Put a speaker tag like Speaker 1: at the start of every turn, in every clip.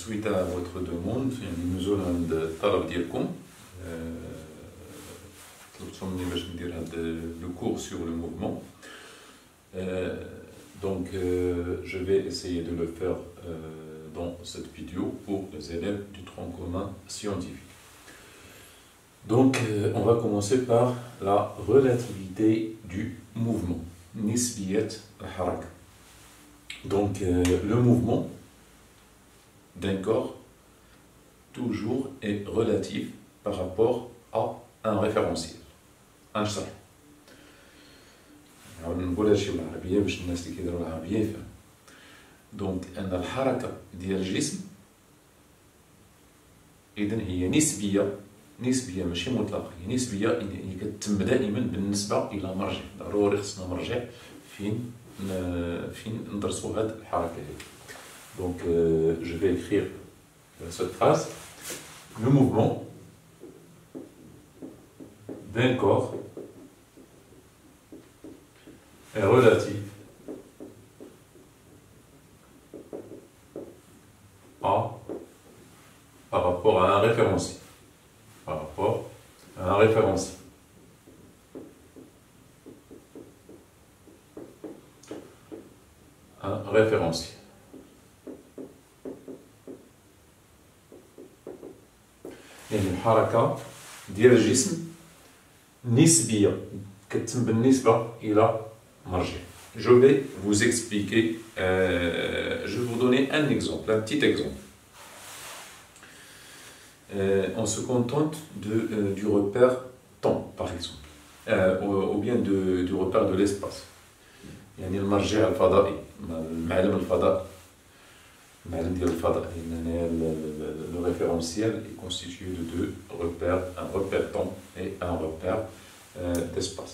Speaker 1: suite à votre demande, nous allons طلب ديالكم طلبتوا مني باش ندير هذا le cours sur le mouvement. Donc je vais essayer de le faire dans cette vidéo pour les élèves du tronc commun scientifique. Donc on va commencer par la relativité du mouvement. Nisbiyat al-haraka. Donc le mouvement d'un corps toujours est relatif par rapport à un référentiel. Un شرح. نقولها شي بالعربية باش الناس اللي كيديروا العربية يفهموا. دونك أن الحركة ديال الجسم إذن هي نسبية ماشي مطلقة، هي نسبية يعني كتتم دائما بالنسبة إلى مرجع، ضروري خصنا مرجع فين ندرسوا هاد الحركة هذه. Donc je vais écrire cette phrase. Le mouvement d'un corps est relatif par rapport à un référentiel. Par rapport à un référentiel. Un référentiel. يعني الحركة ديال الجسم نسبية كتتم بالنسبة إلى مرجع. Je vais vous expliquer, je vais vous donner un exemple, un petit exemple. On se contente du repère temps, par exemple, ou bien du repère de l'espace. يعني المرجع الفضائي، المعلم الفضائي. Le référentiel est constitué de deux repères, un repère temps et un repère d'espace.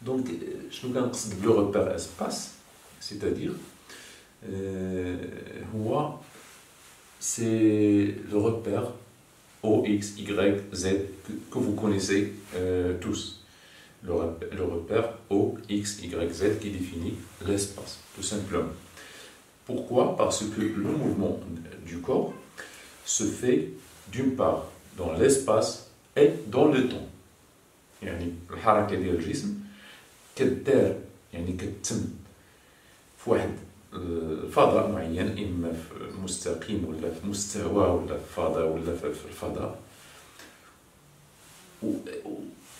Speaker 1: Donc, je nous قصد le repère espace, c'est-à-dire, c'est le repère O, X, Y, Z que vous connaissez tous. Le repère O, X, Y, Z qui définit l'espace, tout simplement. Pourquoi? Parce que le mouvement du corps se fait d'une part dans l'espace et dans le temps. يعني الحركة ديال الجسم كدار يعني كتتم في واحد الفضاء معين، إما في مستقيم ولا في مستوى ولا في فضاء ولا في الفضاء،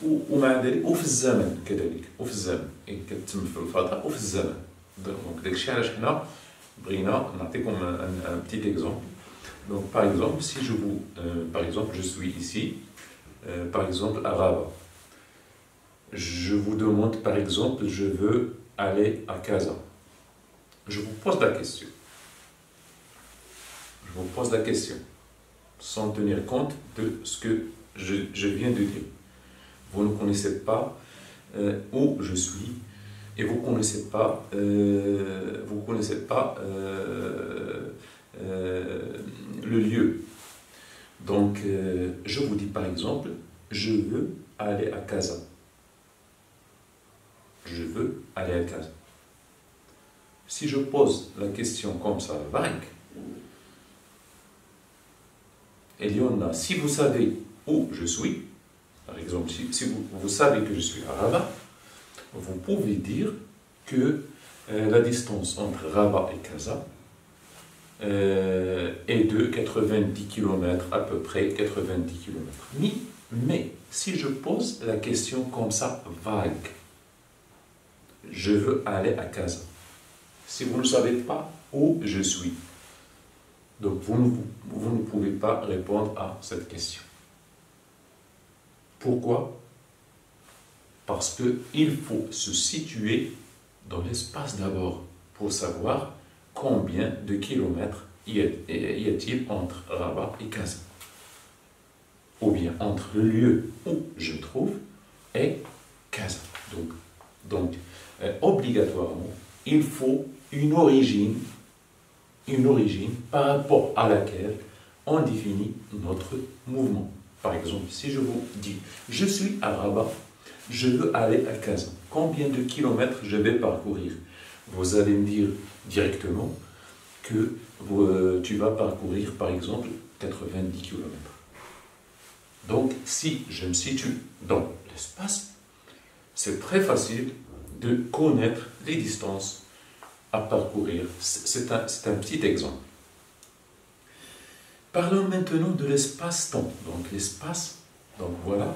Speaker 1: ومع ذلك وفي الزمن كذلك، وفي الزمن كتتم في الفضاء وفي الزمن. دونك داكشي علاش حنا بغينا نعطيكم un petit exemple. Donc par exemple, si je vous par exemple, je suis ici par exemple à Rabat. Je vous demande par exemple, je veux aller à Casa. Je vous pose la question. Je vous pose la question sans tenir compte de ce que je viens de dire. Vous ne connaissez pas où je suis et vous connaissez pas le lieu. Donc je vous dis par exemple, je veux aller à Casa. Je veux aller à Casa. Si je pose la question comme ça, vague, il y en a, si vous savez où je suis, par exemple, si vous savez que je suis à Rabat, vous pouvez dire que la distance entre Rabat et Casa est de 90 km, à peu près 90 km. Mais si je pose la question comme ça, vague, je veux aller à Casa. Si vous ne savez pas où je suis, donc vous ne pouvez pas répondre à cette question. Pourquoi? Parce qu'il faut se situer dans l'espace d'abord pour savoir combien de kilomètres y a-t-il entre Rabat et Casa. Ou bien entre le lieu où je me trouve et Casa. Donc obligatoirement, il faut une origine par rapport à laquelle on définit notre mouvement. Par exemple, si je vous dis, je suis à Rabat, je veux aller à Casa. Combien de kilomètres je vais parcourir? Vous allez me dire directement que tu vas parcourir, par exemple, 90 km. Donc, si je me situe dans l'espace, c'est très facile de connaître les distances à parcourir. C'est un petit exemple. Parlons maintenant de l'espace-temps. Donc, l'espace, donc voilà,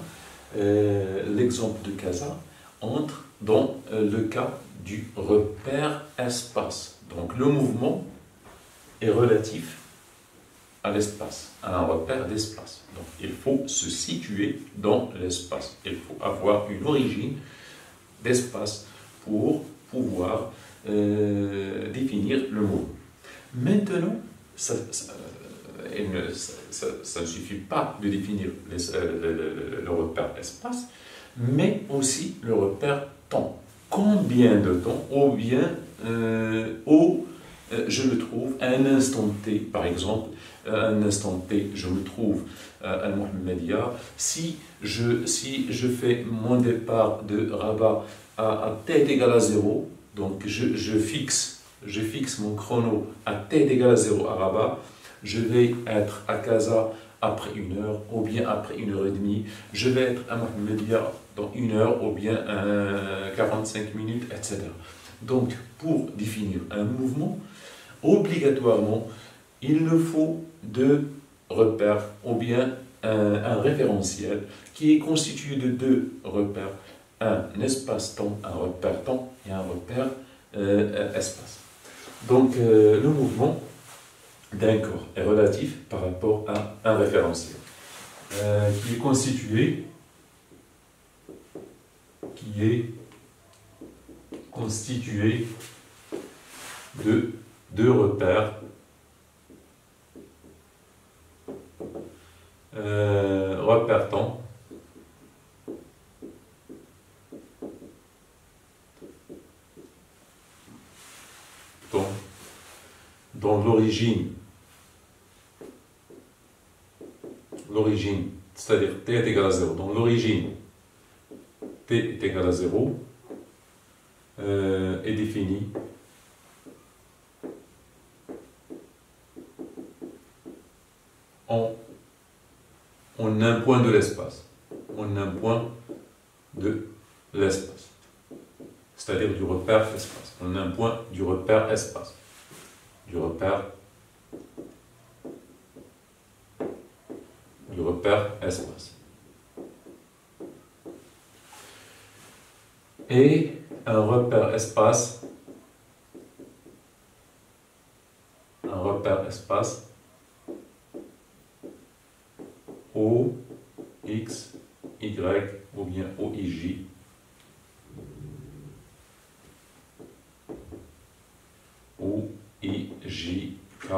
Speaker 1: l'exemple de Casa entre dans le cas du repère espace. Donc, le mouvement est relatif à l'espace, à un repère d'espace. Donc, il faut se situer dans l'espace. Il faut avoir une origine d'espace pour pouvoir définir le mouvement. Maintenant, ça ne suffit pas de définir le repère espace, mais aussi le repère temps. Combien de temps, ou bien je me trouve à un instant T, par exemple, à un instant T, je me trouve à Mohamedia. Si je fais mon départ de Rabat à t égale à 0, donc je fixe mon chrono à t égale à 0 à Rabat, je vais être à Casa après 1 heure, ou bien après 1h30, je vais être à Mohamedia dans 1 heure, ou bien 45 minutes, etc. Donc, pour définir un mouvement, obligatoirement, il nous faut deux repères, ou bien un référentiel qui est constitué de deux repères, un espace-temps, un repère temps et un repère espace. Donc, le mouvement d'un corps est relatif par rapport à un référentiel qui est constitué de deux repères repère temps dont l'origine, c'est-à-dire t est égal à 0, dont l'origine t est égal à 0 est définie en un point de l'espace, c'est-à-dire du repère espace, en un point du repère espace, du repère espace. Et un repère espace, O, X, Y ou bien OIJ ou IJK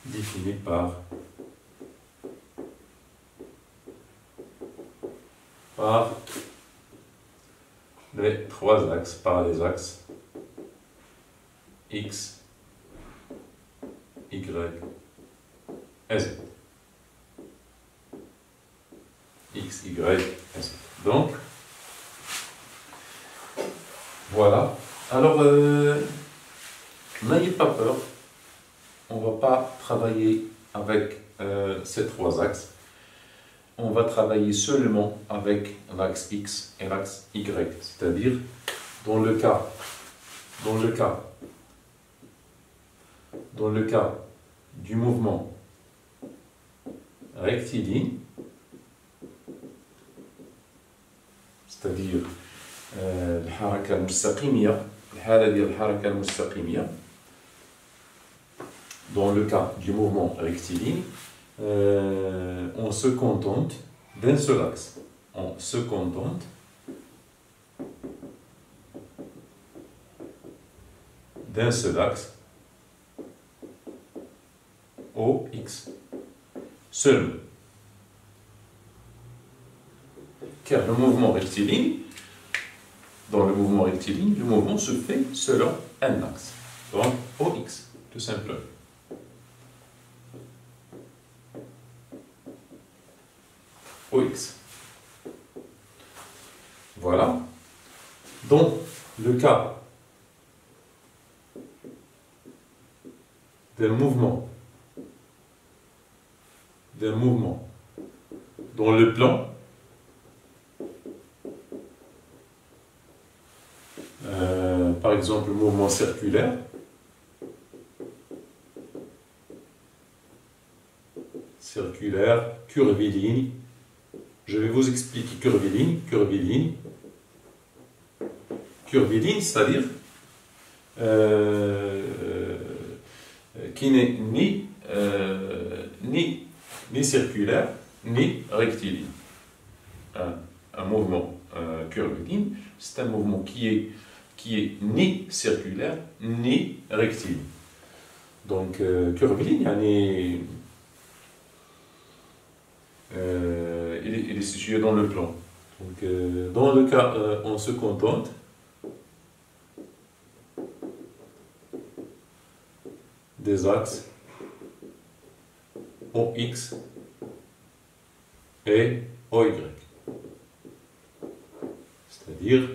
Speaker 1: défini par les trois axes, par les axes X, Y et Z. X, Y, Z. Donc, voilà. Alors, n'ayez pas peur. On ne va pas travailler avec ces trois axes. On va travailler seulement avec l'axe X et l'axe Y. C'est-à-dire, dans le cas du mouvement rectiligne, c'est-à-dire الحركة المستقيمية، الحالة ديال الحركة المستقيمية. Dans le cas du mouvement rectiligne, on se contente d'un seul axe. On se contente d'un seul axe OX. Seulement. Car le mouvement rectiligne, dans le mouvement rectiligne, le mouvement se fait selon un axe. Donc OX, tout simplement. OX. Voilà. Dans le cas d'un mouvement dans le plan par exemple, mouvement circulaire, curviligne. Je vais vous expliquer curviligne, c'est-à-dire qui n'est ni circulaire, ni rectiligne. Un mouvement curviligne, c'est un mouvement qui est ni circulaire, ni rectiligne. Donc, curviligne, il est situé dans le plan. Donc, dans le cas, on se contente des axes OX et OY. C'est-à-dire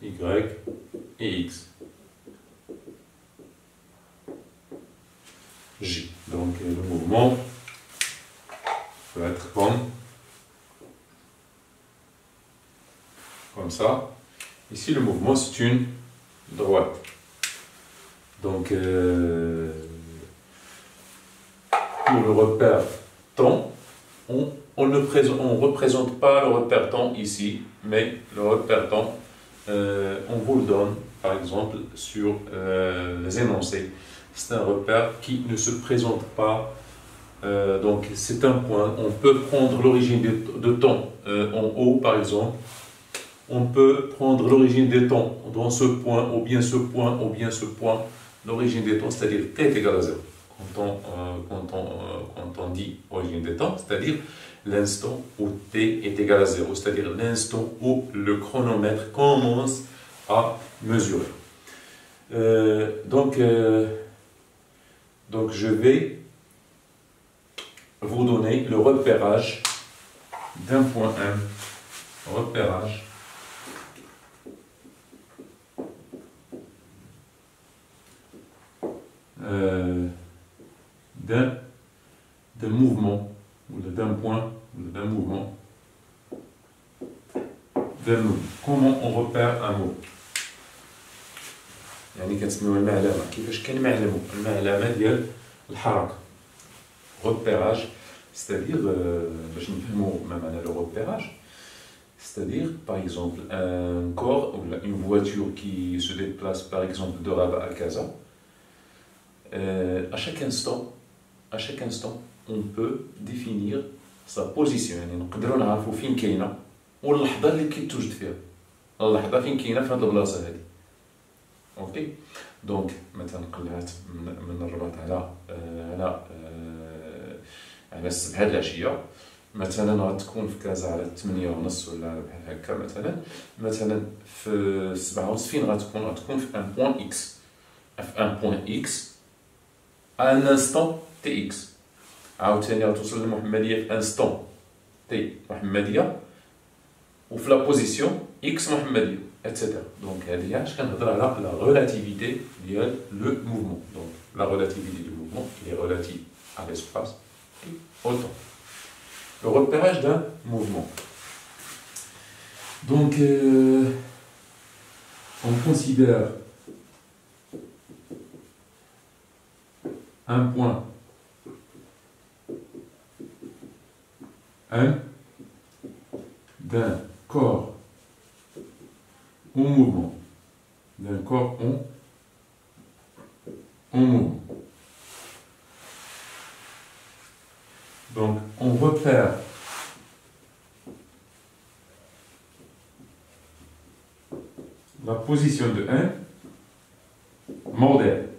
Speaker 1: Y et X. J. Donc le mouvement peut être comme ça. Ici le mouvement c'est une droite. Donc pour le repère temps, on ne représente pas le repère temps ici, mais le repère temps on vous le donne par exemple sur les énoncés. C'est un repère qui ne se présente pas, donc c'est un point. On peut prendre l'origine de temps en haut par exemple. On peut prendre l'origine des temps dans ce point, ou bien ce point, ou bien ce point. L'origine des temps, c'est-à-dire t est égal à 0. Quand on dit origine des temps, c'est-à-dire l'instant où t est égal à 0, c'est-à-dire l'instant où le chronomètre commence à mesurer. Donc je vais vous donner le repérage d'un point 1, repérage d'un mouvement, ou d'un point, ou d'un mouvement. Comment on repère un mot؟ يعني كنسميوها المعلمة. كيفاش كنعلموا؟ المعلمة ديال الحركة. Repérage, c'est-à-dire باش نفهموا ما معنى le repérage, c'est-à-dire par exemple un corps ou une voiture qui se déplace par exemple de Rabat à Casa. À chaque instant, on peut définir sa position. يعني نقدروا نعرفوا فين كاينه واللحظه اللي كيتوجد فيها. اللحظه فين كاينه في هذه البلاصه هذه. اوكي دونك مثلا قلعت من الرباط على السبعة العشيه مثلا غتكون في كازا على 8:30 ولا بحال هكا مثلا في 7:30 فين غتكون في ان بوين اكس في ان بوين اكس ان انستون تي اكس عاوتاني غتوصل للمحمديه في انستون تي محمديه وفي لا بوزيسيون اكس محمديه etc. Donc, je vais la relativité de le mouvement. Donc, la relativité du mouvement est relative à l'espace et au temps. Le repérage d'un mouvement. Donc, on considère un point 1 d'un corps en mouvement, d'un corps en mouvement. Donc, on repère la position de 1 modèle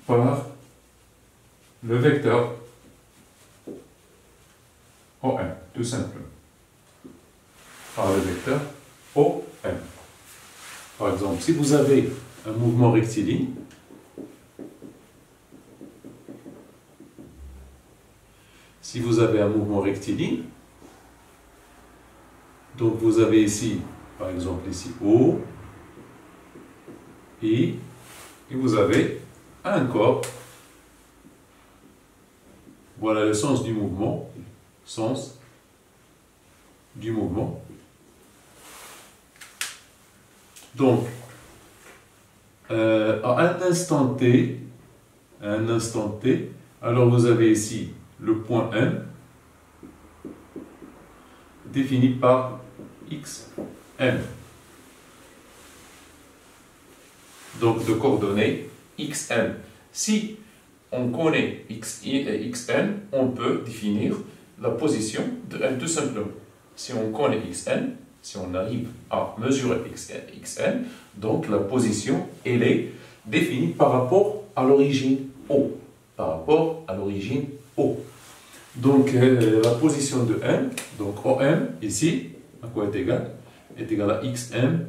Speaker 1: par le vecteur OM, tout simplement. Par le vecteur OM. Par exemple, si vous avez un mouvement rectiligne, donc vous avez ici, par exemple ici O, et vous avez un corps. Voilà le sens du mouvement. Sens du mouvement. Donc, à un instant T, alors vous avez ici le point M défini par xm. Donc de coordonnées xm. Si on connaît xn, on peut définir la position de m tout simplement. Si on connaît xn, si on arrive à mesurer xn, donc la position, elle est définie par rapport à l'origine O. Par rapport à l'origine O. Donc la position de m, donc OM, ici, à quoi est égal? Est égal à xm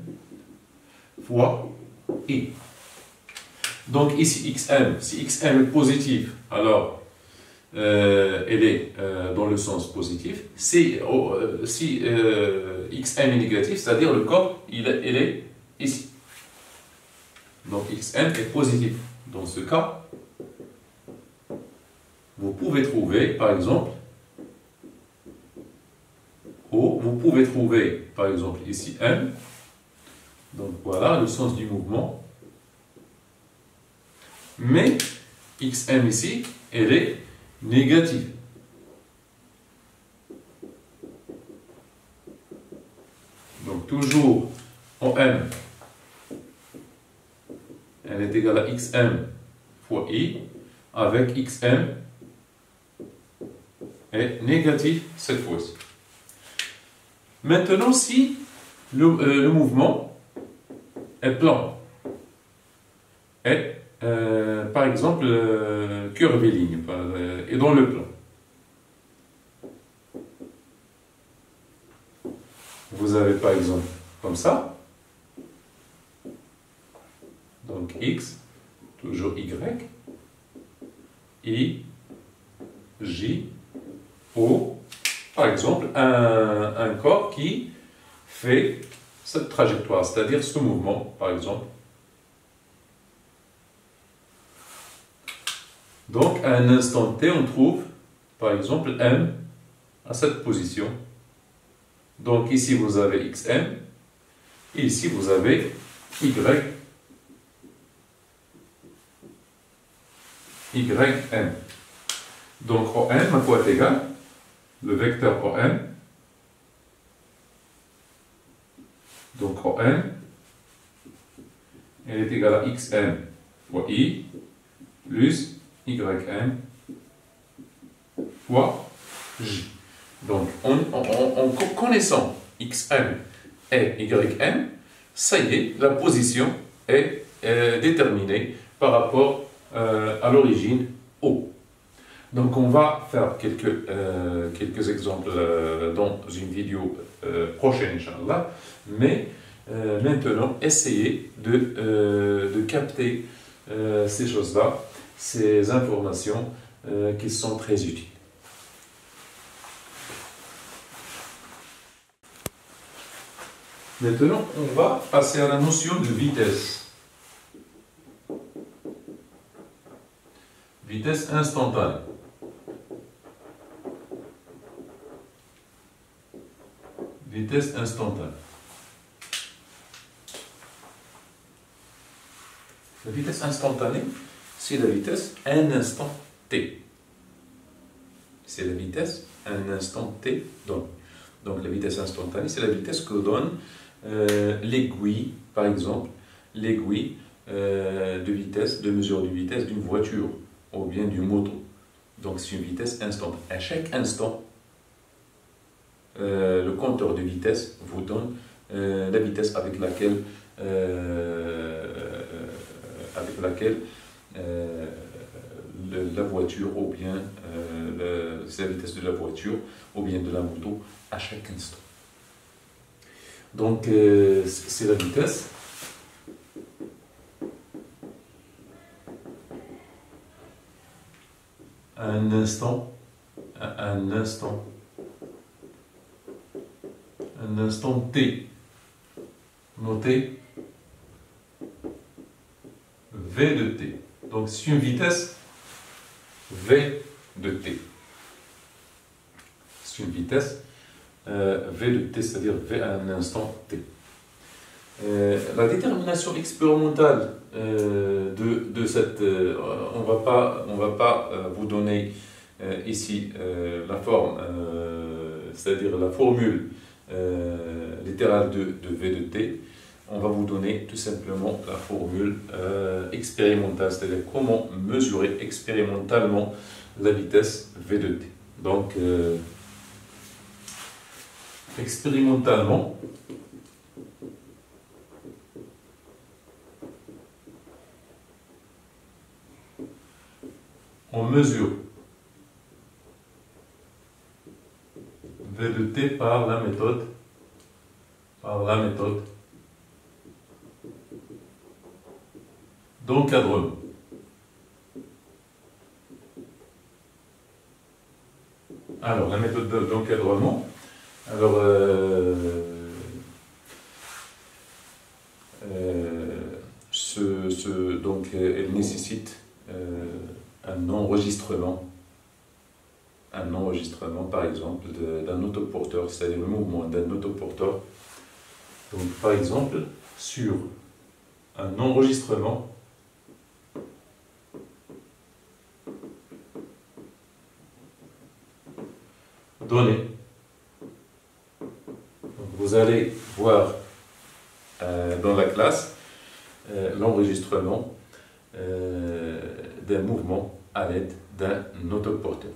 Speaker 1: fois I. Donc ici xm, si xm est positif, alors elle est dans le sens positif. Si xm est négatif, c'est-à-dire le corps, il est ici. Donc xm est positif. Dans ce cas, vous pouvez trouver, par exemple, O, vous pouvez trouver, par exemple, ici M. Donc voilà le sens du mouvement. Mais xm ici, elle est négative. Donc toujours OM, elle est égale à xm fois I, avec xm est négatif cette fois-ci. Maintenant, si le mouvement est plan, est par exemple curviligne, est dans le plan, vous avez par exemple comme ça, donc x, toujours y, I, J, O, par exemple, un corps qui fait cette trajectoire, c'est-à-dire ce mouvement, par exemple. Donc, à un instant T, on trouve, par exemple, M à cette position. Donc, ici, vous avez XM, et ici, vous avez YM. Donc, OM à quoi est égal? Le vecteur OM, donc OM, elle est égale à XM fois I plus YM fois J. Donc, en connaissant XM et YM, ça y est, la position est déterminée par rapport à l'origine O. Donc on va faire quelques exemples dans une vidéo prochaine, Inch'Allah, mais maintenant essayez de capter ces choses-là, ces informations qui sont très utiles. Maintenant, on va passer à la notion de vitesse. Vitesse instantanée. Vitesse instantanée. La vitesse instantanée, c'est la vitesse un instant t. C'est la vitesse un instant t donne. Donc la vitesse instantanée, c'est la vitesse que donne l'aiguille, par exemple, l'aiguille de vitesse, de mesure de vitesse d'une voiture ou bien d'une moto. Donc c'est une vitesse instantanée. À chaque instant, le compteur de vitesse vous donne la vitesse avec laquelle la voiture ou bien c'est la vitesse de la voiture ou bien de la moto à chaque instant. Donc c'est la vitesse à un instant t. Notez V de t. Donc c'est une vitesse V de t. C'est une vitesse V de t, c'est-à-dire V à un instant t. La détermination expérimentale de cette... on va pas vous donner ici la forme, c'est-à-dire la formule littérale de V de t. On va vous donner tout simplement la formule expérimentale, c'est-à-dire comment mesurer expérimentalement la vitesse V de t. Donc, expérimentalement, on mesure V de t par la méthode d'encadrement. Alors, la méthode d'encadrement, alors, donc, elle nécessite un enregistrement, par exemple, d'un autoporteur, c'est-à-dire le mouvement d'un autoporteur. Donc, par exemple, sur un enregistrement donné. Donc, vous allez voir dans la classe l'enregistrement d'un mouvement à l'aide d'un autoporteur.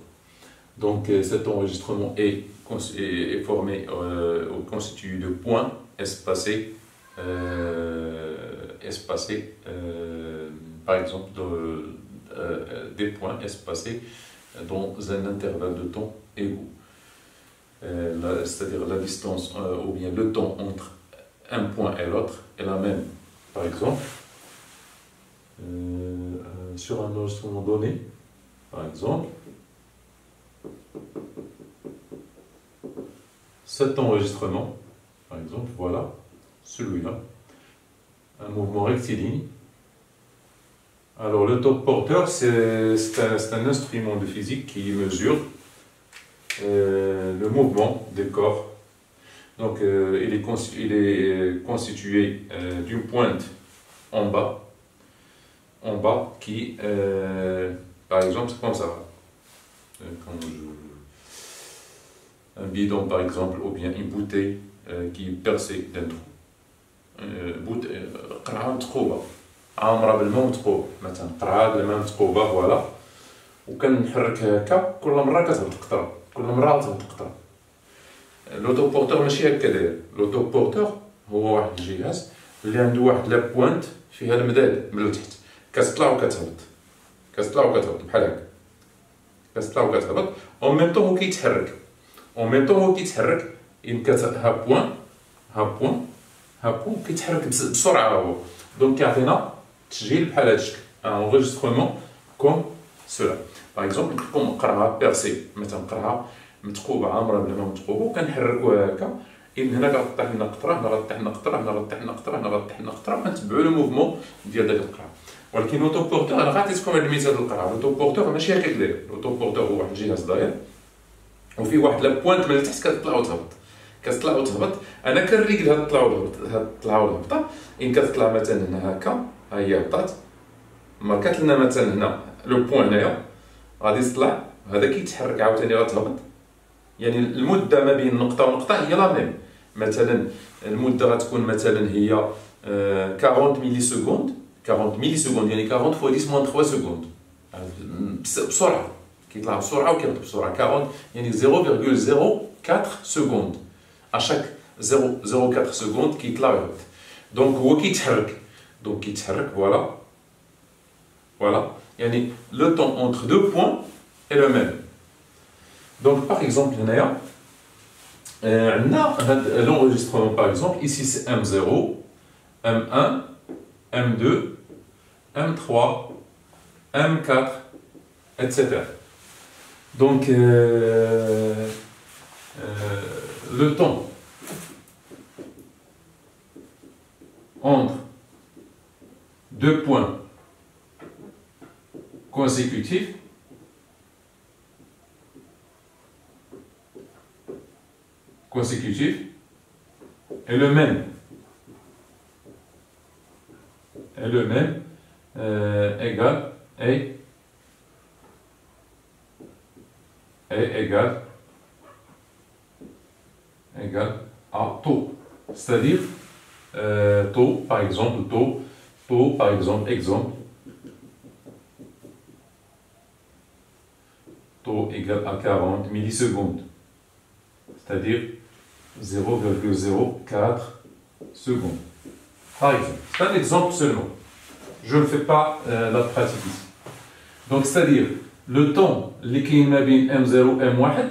Speaker 1: Donc cet enregistrement est formé ou constitué de points espacés, par exemple des points espacés dans un intervalle de temps égaux. C'est-à-dire la distance ou bien le temps entre un point et l'autre est la même. Par exemple, sur un enregistrement donné, par exemple, cet enregistrement, par exemple, voilà, celui-là, un mouvement rectiligne. Alors, l'autoporteur, c'est un instrument de physique qui mesure le mouvement des corps. Donc, il est constitué d'une pointe en bas qui, par exemple, c'est comme ça. Un bidon, par exemple, ou bien une bouteille qui est percée d'un trou. قرعة مثقوبة عامرة بالماء مثقوب مثلا قرعة بالماء مثقوبة فوالا وكنحركها هكا كل مرة كتهبط قطرة كل مرة تهبط قطرة. لوطوبورتور ماشي هكا داير. لوطوبورتور هو واحد الجهاز اللي عنده واحد لا بوينت فيها المداد من التحت كتطلع وكتهبط بحال هكا كتطلع وكتهبط اون ميم طون هو كيتحرك ها بوين كيتحرك بسرعه هو دونك كيعطينا تسجيل بحال هذا الشكل ان انغيسترومون كوم سولا. باغ اكزومبل تكون قرعه بيرسي مثلا قرعه مثقوبه عامره بالماء مثقوبه وكنحركوها هكا إذن هنا غطيح لنا قطره هنا غطيح لنا قطره هنا غطيح لنا قطره هنا غطيح لنا قطره وكنتبعوا لو موفمون ديال داك القرعه. ولكن لوطوبورتور انا عطيتكم هذا المثال ديال القرعه. لوطوبورتور ماشي هكاك داير. لوطوبورتور هو واحد الجهاز داير وفيه واحد لا بوينت من التحت كتطلع وتهبط. انا كنريقل هاد الطلعه والهبطه ان كتطلع مثلا هنا هكا ها هي هبطات ماركات لنا مثلا هنا لو بوين هنايا غادي تطلع هذا كيتحرك عاوتاني غتهبط. يعني المده ما بين نقطه ونقطه هي لا ميم. مثلا المده غتكون مثلا هي 40 ملي سكوند يعني 40 فوا 10 موان 3 سكوند بسرعه كيطلع بسرعه وكيهبط بسرعه. 40 يعني 0.04 سكوند اشاك 0.04 سكوند كيطلع ويهبط. دونك هو كيتحرك فوالا يعني لو طون اونتر دو بوين اي لو ميم. دونك باغ اكزومبل هنايا عندنا هاد لونجسترومون باغ اكزومبل ici c'est M0 M1 M2 M3 M4 etc. Donc le temps entre deux points consécutif est le même. Égal à taux. C'est-à-dire, taux, par exemple, taux égal à 40 millisecondes. C'est-à-dire 0,04 secondes. Par exemple, c'est un exemple seulement. Je ne fais pas la pratique ici. Donc, c'est-à-dire, le temps qui est M0 et M1,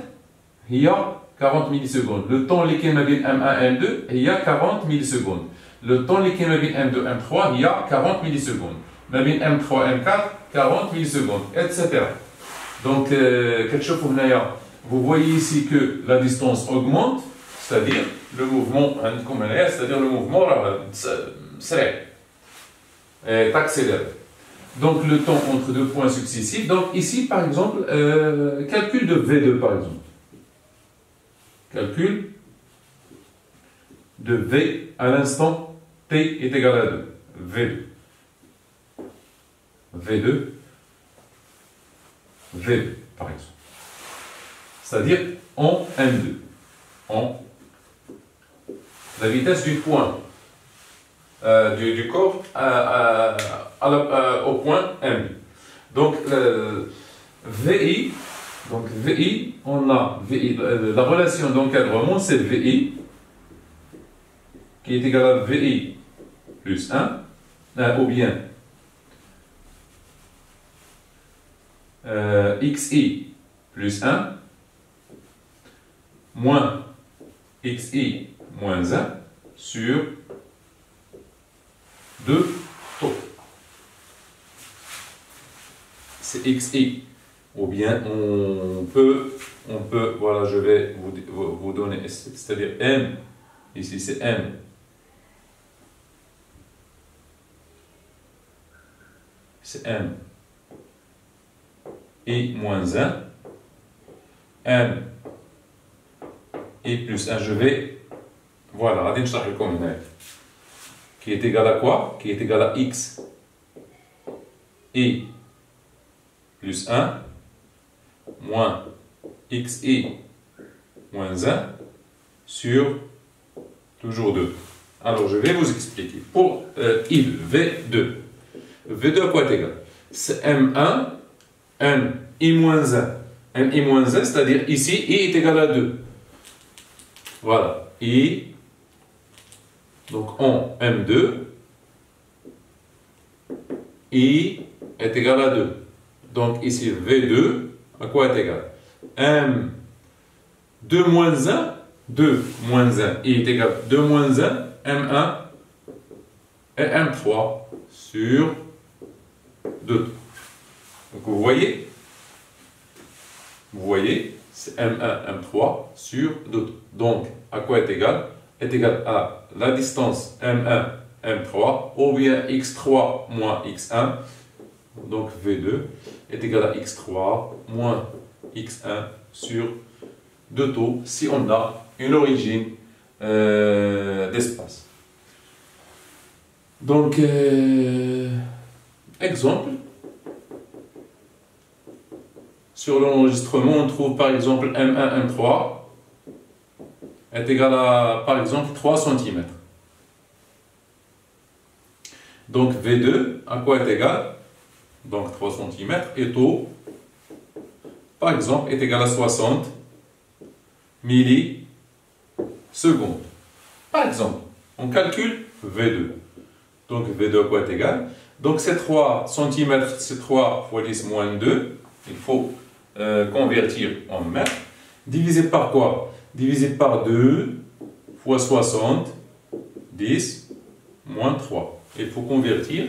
Speaker 1: il y a 40 millisecondes. Le temps qui est M1 et M2, il y a 40 millisecondes. Le temps qui est M2 et M3, il y a 40 millisecondes. M3 et M4, 40 millisecondes, etc. Donc, vous voyez ici que la distance augmente, c'est-à-dire le mouvement est accéléré. Donc, le temps entre deux points successifs. Donc, ici, par exemple, calcul de V2, par exemple. Calcul de V à l'instant T est égal à 2. V2, par exemple. C'est-à-dire en M2. En la vitesse du point, du corps au point M. Donc, VI, on a VI, la relation d'encadrement, c'est VI, qui est égal à VI plus 1, ou bien XI plus 1, moins XI moins 1 sur 2 taux. C'est XI. Ou bien on peut, voilà, je vais vous donner, c'est-à-dire M, ici c'est M. C'est M. I moins 1. M. I plus 1, je vais, voilà, qui est égal à quoi? Qui est égal à X. I plus 1 moins XI moins 1 sur toujours 2. Alors, je vais vous expliquer. Pour I2, V2. V2 à quoi est égal? C'est M1, MI-1. MI-1, c'est-à-dire ici, I est égal à 2. Voilà. I, donc en M2, I est égal à 2. Donc ici, V2, à quoi est égal? M2 moins 1, 2 moins 1, I est égal à 2 moins 1, M1 et M3 sur 2. Donc vous voyez, c'est M1, M3 sur 2. Donc, à quoi est égal? Est égal à la distance M1, M3, ou bien X3 moins X1. Donc, V2 est égal à X3 moins X1 sur 2 taux, si on a une origine d'espace. Donc, exemple. Sur l'enregistrement, on trouve par exemple M1, M3 est égal à, par exemple, 3 cm. Donc V2, à quoi est égal? Donc 3 cm, et taux, par exemple, est égal à 60 millisecondes. Par exemple, on calcule V2. Donc V2 à quoi est égal? Donc c'est 3 cm, c'est 3 fois 10 moins 2. Il faut convertir en mètres. Divisé par quoi? Divisé par 2 fois 60, 10, moins 3. Il faut convertir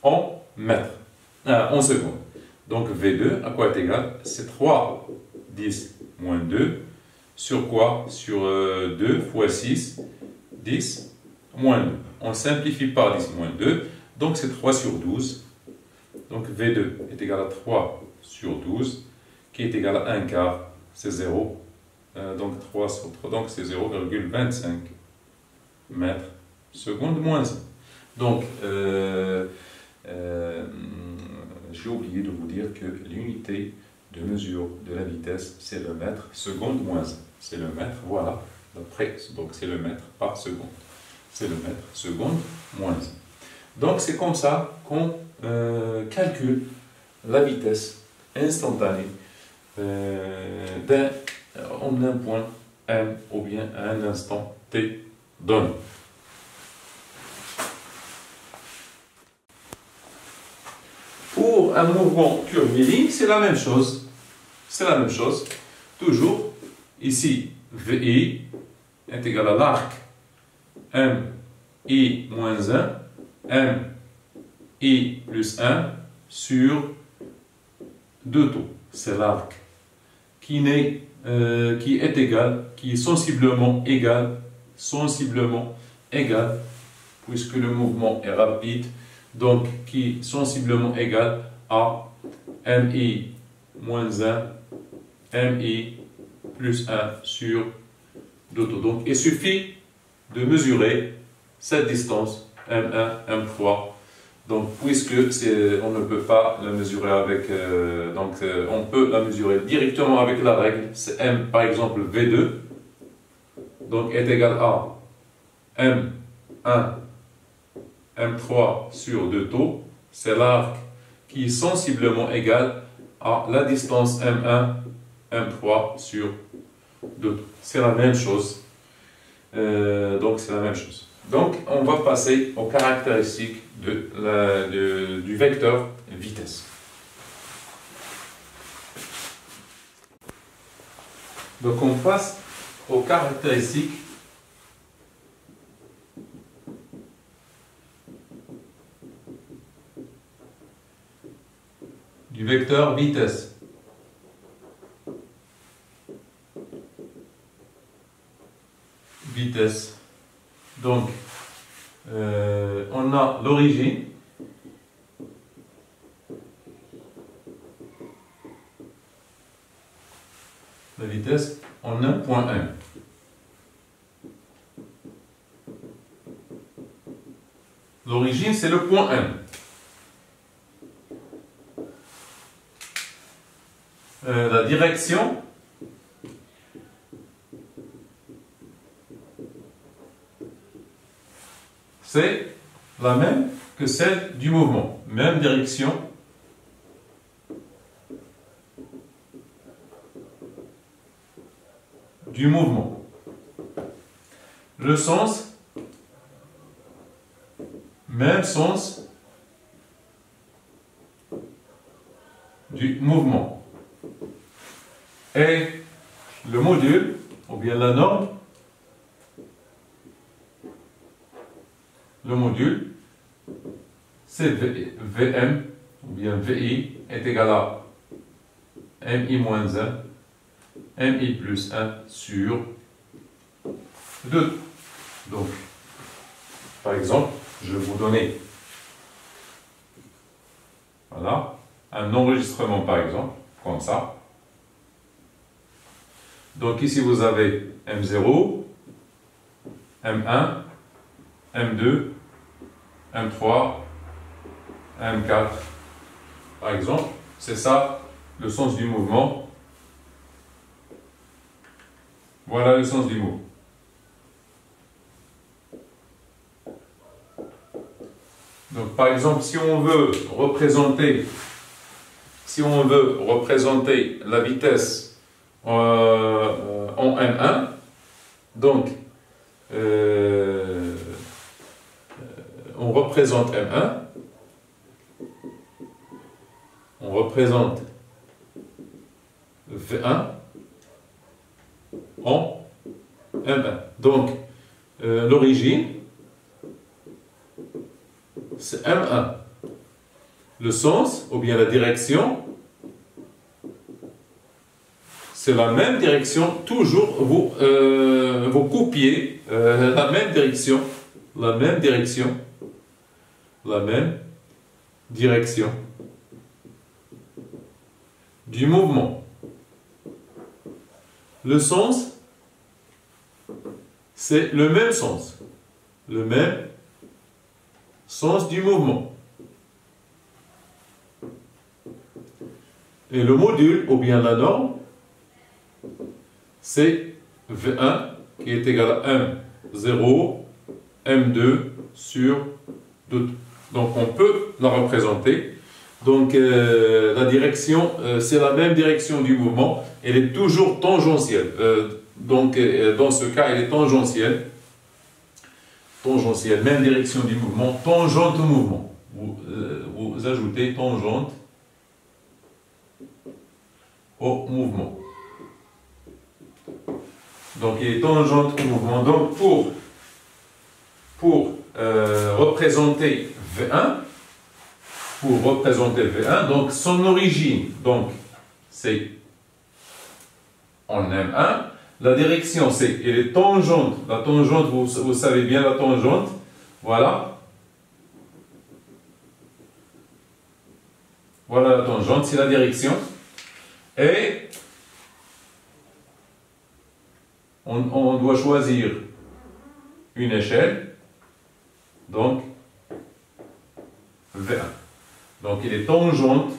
Speaker 1: en mètres, en secondes. Donc V2, à quoi est égal? C'est 3, 10, moins 2, sur quoi? Sur 2 fois 6, 10, moins 2. On simplifie par 10 moins 2, donc c'est 3 sur 12.
Speaker 2: Donc V2 est égal à 3 sur 12, qui est égal à 1 quart, c'est 0. Donc 3 sur 3, donc c'est 0,25 mètres secondes moins 1. Donc, j'ai oublié de vous dire que l'unité de mesure de la vitesse, c'est le mètre seconde moins 1. C'est le mètre, voilà, d'après, donc c'est le mètre par seconde. C'est le mètre seconde moins 1. Donc c'est comme ça qu'on calcule la vitesse instantanée en un point M ou bien à un instant T donné. Pour un mouvement curviligne, c'est la même chose. C'est la même chose. Toujours, ici, VI est égal à l'arc MI moins 1, MI plus 1 sur 2 taux. C'est l'arc qui est égal, qui est sensiblement égal, puisque le mouvement est rapide, donc qui est sensiblement égal à MI moins 1, MI plus 1 sur 2 taux. Donc il suffit de mesurer cette distance M1, M3. Donc puisque on ne peut pas la mesurer avec, on peut la mesurer directement avec la règle. C'est M par exemple V2, donc est égal à M1, M3 sur 2 taux. C'est l'arc qui est sensiblement égal à la distance M1, M3 sur 2 taux. C'est la même chose. Donc c'est la même chose. Donc on va passer aux caractéristiques du vecteur vitesse. Donc on passe aux caractéristiques du vecteur vitesse. Vitesse. Donc, on a l'origine. La vitesse en un point M. L'origine, c'est le point M. La direction, c'est la même que celle du mouvement. Même direction. Du mouvement. Le sens, même sens du mouvement. Et le module, ou bien la norme, le module, c'est Vm, ou bien Vi, est égal à Mi moins 1, Mi plus 1 sur 2. Donc, par exemple, je vais vous donner voilà, un enregistrement, par exemple, comme ça. Donc ici, vous avez M0, M1, M2, M3, M4, par exemple. C'est ça le sens du mouvement. Voilà le sens du mouvement. Donc par exemple, si on veut représenter la vitesse en M1, donc on représente M1, on représente V1 en M1. Donc l'origine, c'est M1. Le sens, ou bien la direction, c'est la même direction. Toujours, vous copiez la même direction. du mouvement. Le sens, c'est le même sens. Le même sens du mouvement. Et le module, ou bien la norme, c'est V1 qui est égal à M0, M2 sur 2. Donc on peut la représenter. Donc la direction, c'est la même direction du mouvement, elle est toujours tangentielle. Donc dans ce cas, elle est tangentielle. Tangentielle, même direction du mouvement, tangente au mouvement. Vous ajoutez tangente au mouvement. Donc il est tangente au mouvement. Donc pour représenter V1, donc son origine, donc c'est en M1. La direction, c'est, elle est tangente. La tangente, vous savez bien la tangente. Voilà. Voilà la tangente, c'est la direction. Et on doit choisir une échelle. Donc, V1. Donc, il est tangente.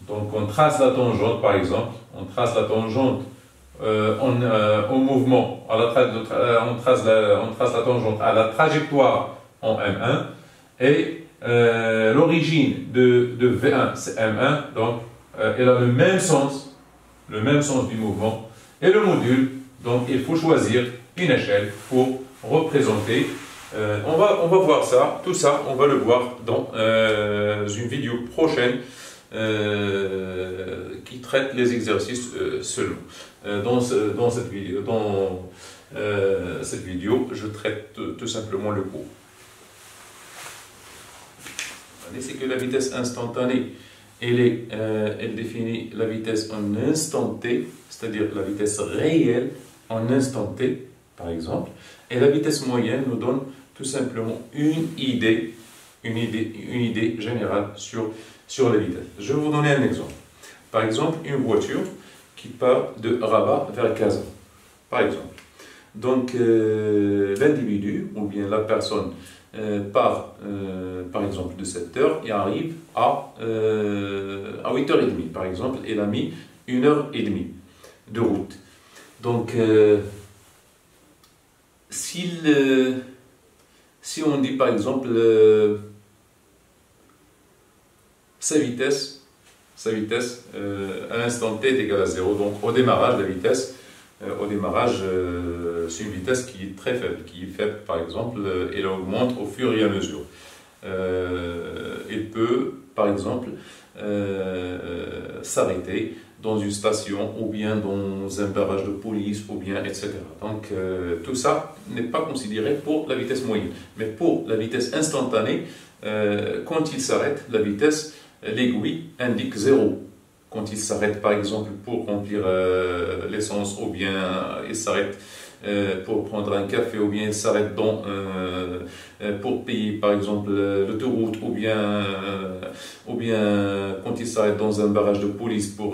Speaker 2: Donc, on trace la tangente, par exemple. On trace la tangente au mouvement. On trace la tangente à la trajectoire en M1. Et l'origine de V1, c'est M1. Donc, elle a le même sens du mouvement. Et le module, donc, il faut choisir une échelle pour représenter. On va voir ça, tout ça, on va le voir dans une vidéo prochaine qui traite les exercices selon. Dans cette vidéo, je traite tout simplement le cours. C'est que la vitesse instantanée, elle définit la vitesse en instant t, c'est-à-dire la vitesse réelle en instant t, par exemple. Et la vitesse moyenne nous donne tout simplement une idée générale sur la vitesse. Je vais vous donner un exemple. Par exemple, une voiture qui part de Rabat vers Kazan, par exemple. Donc, l'individu, ou bien la personne, part, par exemple, de 7 heures et arrive à 8h30, par exemple. Elle a mis 1h30 de route. Donc, si on dit par exemple sa vitesse à l'instant t est égale à 0, donc au démarrage la vitesse, c'est une vitesse qui est très faible, par exemple, elle augmente au fur et à mesure. Elle peut par exemple s'arrêter dans une station ou bien dans un barrage de police ou bien etc. Donc tout ça n'est pas considéré pour la vitesse moyenne, mais pour la vitesse instantanée, quand il s'arrête, la vitesse, l'aiguille indique 0. Quand il s'arrête par exemple pour remplir l'essence, ou bien il s'arrête pour prendre un café, ou bien il s'arrête pour payer par exemple l'autoroute, ou bien quand il s'arrête dans un barrage de police pour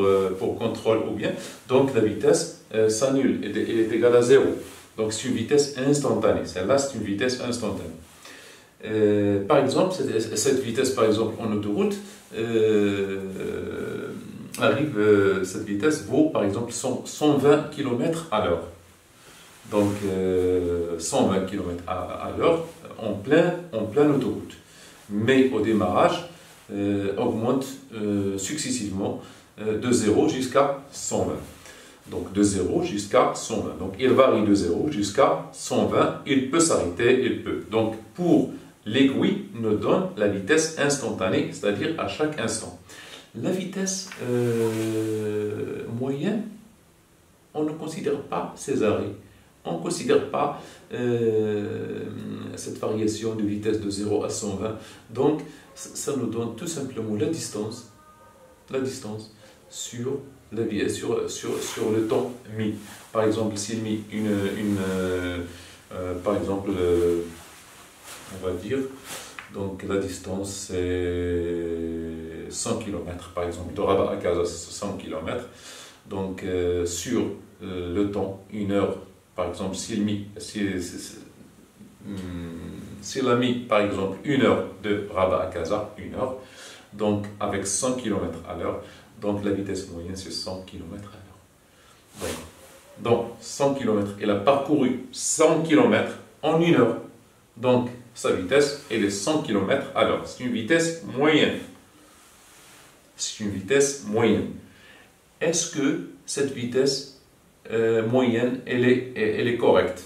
Speaker 2: contrôle, ou bien, donc la vitesse s'annule, elle est égale à 0. Donc c'est une vitesse instantanée, celle-là c'est une vitesse instantanée. Par exemple, cette vitesse par exemple en autoroute, cette vitesse vaut par exemple 120 km à l'heure. Donc 120 km à l'heure en pleine autoroute. Mais au démarrage, augmente successivement de 0 jusqu'à 120. Donc de 0 jusqu'à 120. Donc il varie de 0 jusqu'à 120. Il peut s'arrêter, il peut. Donc pour l'aiguille nous donne la vitesse instantanée, c'est-à-dire à chaque instant. La vitesse moyenne, on ne considère pas ces arrêts. On ne considère pas cette variation de vitesse de 0 à 120. Donc, ça nous donne tout simplement la distance sur le temps mis. Par exemple, s'il met par exemple, on va dire, donc la distance c'est
Speaker 1: 100 km, par exemple, de Rabat à Casa, c'est 100 km. Donc, sur le temps, 1 heure, par exemple, s'il a mis, par exemple, 1 heure de Rabat à Casa, 1 heure, donc avec 100 km à l'heure, donc la vitesse moyenne, c'est 100 km à l'heure. Donc, 100 km, il a parcouru 100 km en 1 heure. Donc, sa vitesse, elle est 100 km à l'heure. C'est une vitesse moyenne. C'est une vitesse moyenne. Est-ce que cette vitesse moyenne, elle est correcte?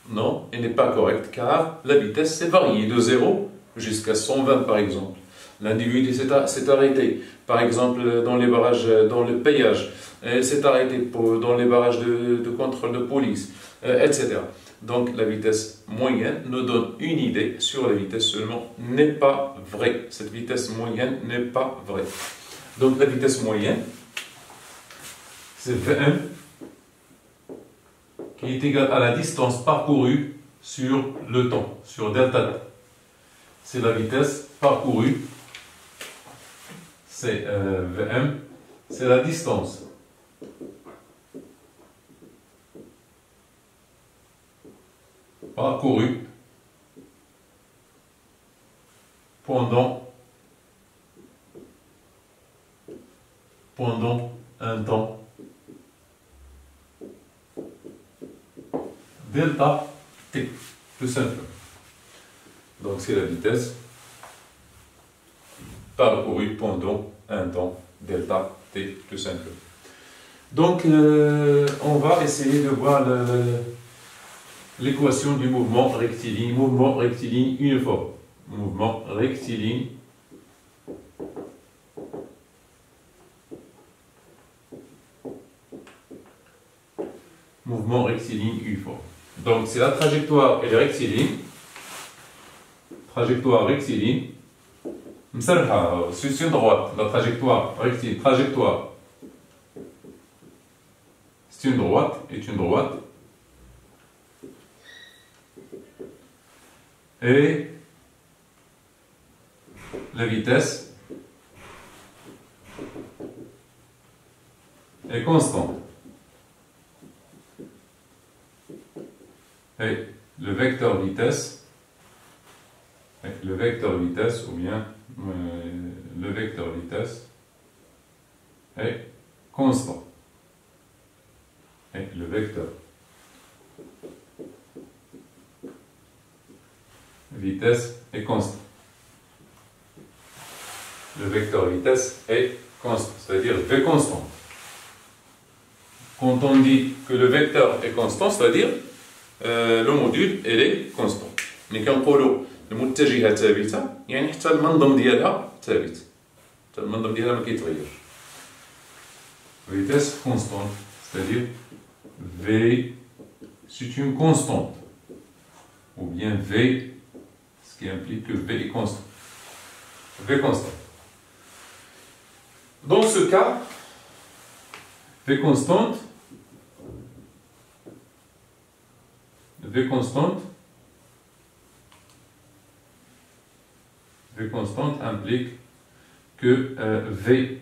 Speaker 1: Non, elle n'est pas correcte, car la vitesse s'est variée de 0 jusqu'à 120 par exemple. L'individu s'est arrêté, par exemple dans les barrages, dans le péage, elle s'est arrêtée dans les barrages de contrôle de police, etc. Donc la vitesse moyenne nous donne une idée sur la vitesse seulement, n'est pas vraie. Cette vitesse moyenne n'est pas vraie. Donc la vitesse moyenne, c'est Vm qui est égal à la distance parcourue sur le temps, sur delta t. C'est la vitesse parcourue, c'est Vm, c'est la distance parcourue pendant un temps delta t, tout simple. Donc c'est la vitesse parcourue pendant un temps delta t, tout simple. Donc on va essayer de voir l'équation du mouvement rectiligne uniforme. Mouvement rectiligne uniforme. Donc c'est la trajectoire, elle est rectiligne. Trajectoire rectiligne. C'est une droite, la trajectoire rectiligne. Trajectoire. C'est une droite, et la vitesse est constante. Et le vecteur vitesse ou bien le vecteur vitesse est constant. Et le vecteur vitesse est constant. Le vecteur vitesse est constant, c'est-à-dire V constant. Quand on dit que le vecteur est constant, c'est-à-dire le module elle est constant. ملي كنقولوا المتجهه ثابته يعني حتى المنظم ديالها ثابت. حتى المنظم ديالها ما كيتغيرش. Vitesse constante, c'est-à-dire V, c'est une constante, ou bien V, ce qui implique que V est constant. V constant. Dans ce cas, V constante implique que V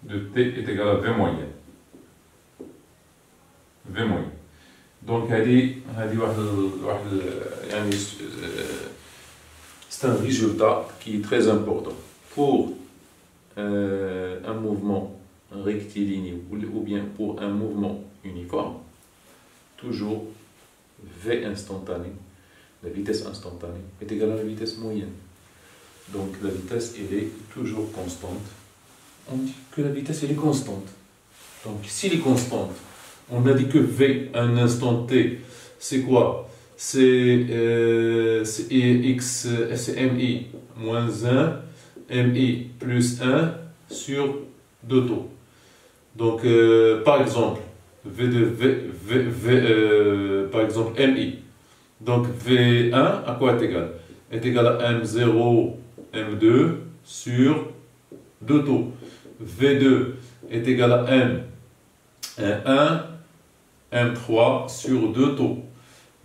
Speaker 1: de T est égal à V moyenne. V moyenne. Donc, c'est un résultat qui est très important. Pour un mouvement rectiligne ou bien pour un mouvement uniforme, toujours V instantané, la vitesse instantanée, est égale à la vitesse moyenne. Donc la vitesse, elle est toujours constante. On dit que la vitesse, elle est constante. Donc s'il est constante, on a dit que V à un instant T, c'est quoi? C'est MI moins 1, MI plus 1 sur 2 taux. Donc par exemple, par exemple MI. Donc V1 à quoi est égal? Est égal à M0, M2 sur 2 taux. V2 est égal à M1, M3 sur 2 taux.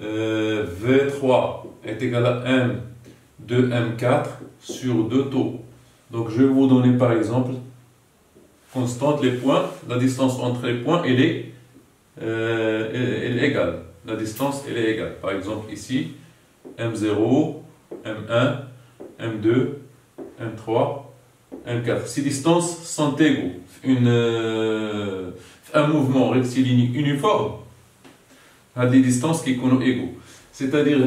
Speaker 1: V3 est égal à M2, M4 sur 2 taux.
Speaker 2: Donc je vais vous donner par exemple constante, les points, la distance entre les points, elle est égale. La distance, elle est égale. Par exemple ici, M0, M1, M2, M3, M4. Ces distances sont égaux. Un mouvement rectiligne uniforme a des distances qui sont égaux. C'est-à-dire,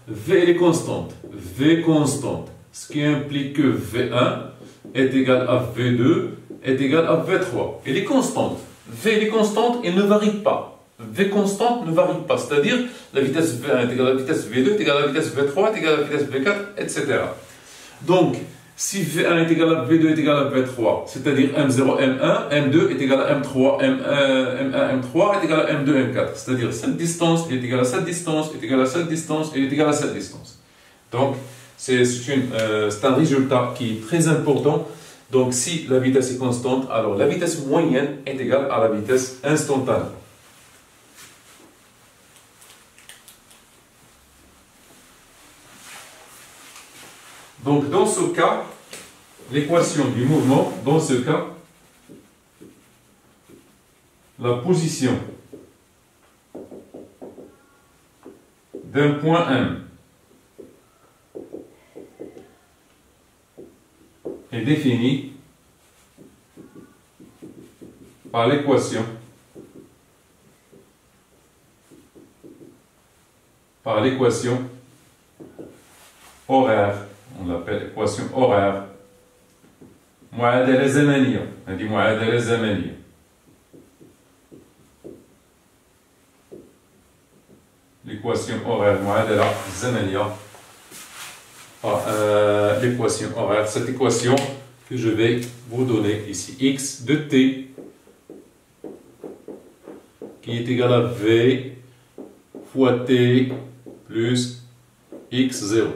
Speaker 2: V est constante. V constante. Ce qui implique que V1 est égal à V2 est égal à V3. Elle est constante. V est constante et ne varie pas. V constante ne varie pas. C'est-à-dire, la vitesse V1 est égale à la vitesse V2 est égale à la vitesse V3 est égale à la vitesse V4, etc. Donc, si V1 est égal à V2 est égal à V3, c'est-à-dire M0, M1, M2 est égal à M3, M1, M3 est égal à M2, M4. C'est-à-dire cette distance est égale à cette distance, est égale à cette distance, et est égale à cette distance. Donc, c'est un résultat qui est très important. Donc, si la vitesse est constante, alors la vitesse moyenne est égale à la vitesse instantanée. Donc, dans ce cas, l'équation du mouvement, dans ce cas, la position d'un point M est définie par l'équation horaire. On l'appelle équation horaire. معادلة زمنية. هذه معادلة زمنية. L'équation horaire, معادلة زمنية. L'équation horaire, cette équation que je vais vous donner ici, x de t qui est égal à v fois t plus x0.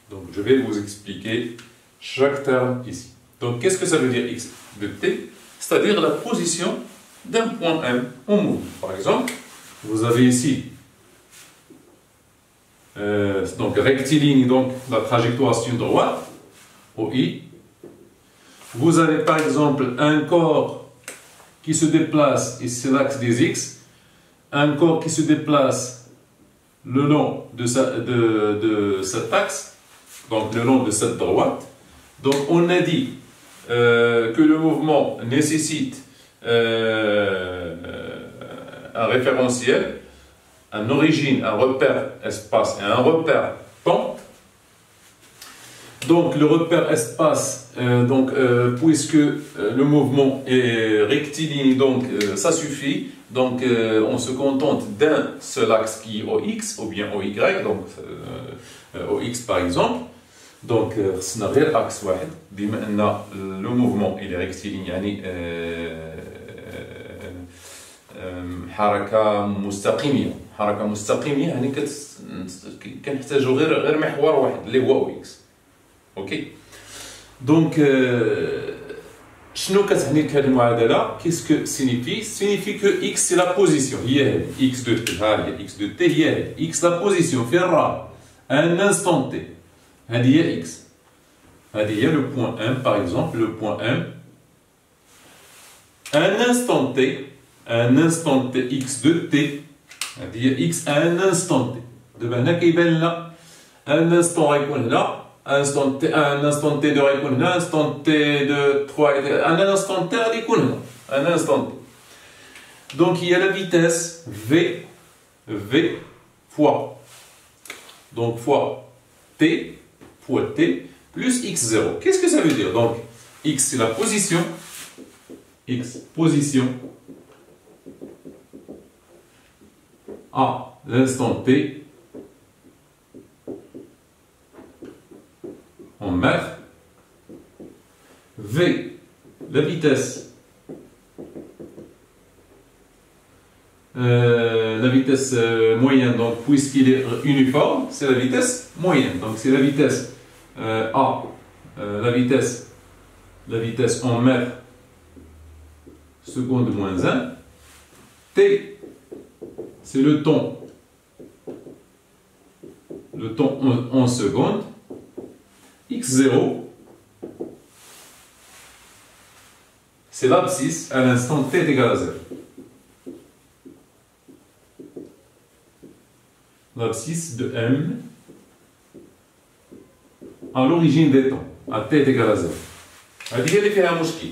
Speaker 2: Donc je vais vous expliquer chaque terme ici. Donc qu'est-ce que ça veut dire x de t? C'est-à-dire la position d'un point M en mouvement. Par exemple, vous avez ici donc rectiligne, donc la trajectoire sur droite, OI. Vous avez par exemple un corps qui se déplace, et c'est l'axe des X, un corps qui se déplace le long de cet axe, donc le long de cette droite. Donc on a dit que le mouvement nécessite un référentiel, une origine, un repère espace et un repère temps. Donc le repère espace, puisque le mouvement est rectiligne, donc ça suffit. Donc on se contente d'un seul axe qui est OX ou bien OY, donc OX par exemple. Donc c'est un غير axe واحد بما ان le mouvement il est rectiligne يعني حركة مستقيمة يعني كنحتاجو غير محور واحد اللي هو OX. اوكي دونك شنو كتعني هذه المعادله؟ qu'est-ce que signifie que x c'est la position هي هذه x de t ها هي x de t هي هذه x la position في الراء un instant t هذه هي x هذه هي le point M par exemple le point M un instant t x de t هذه هي x un instant t دابا هنا كيبان لنا un instant غيكون هنا un instant t de غيكون هنا un instant t de 3 un instant t غادي يكون هنا un instant t. Donc il y a la vitesse v fois donc fois t fois t plus x0. Qu'est-ce que ça veut dire? Donc x c'est la position à l'instant t en mètres, v la vitesse moyenne, donc puisqu'il est uniforme c'est la vitesse moyenne, donc c'est la vitesse la vitesse en mètres seconde moins 1, t c'est le temps en secondes, x0 c'est l'abscisse à l'instant t est égal à 0. L'abscisse de M à l'origine des temps, à t est égal à 0. هذه هي اللي فيها مشكل.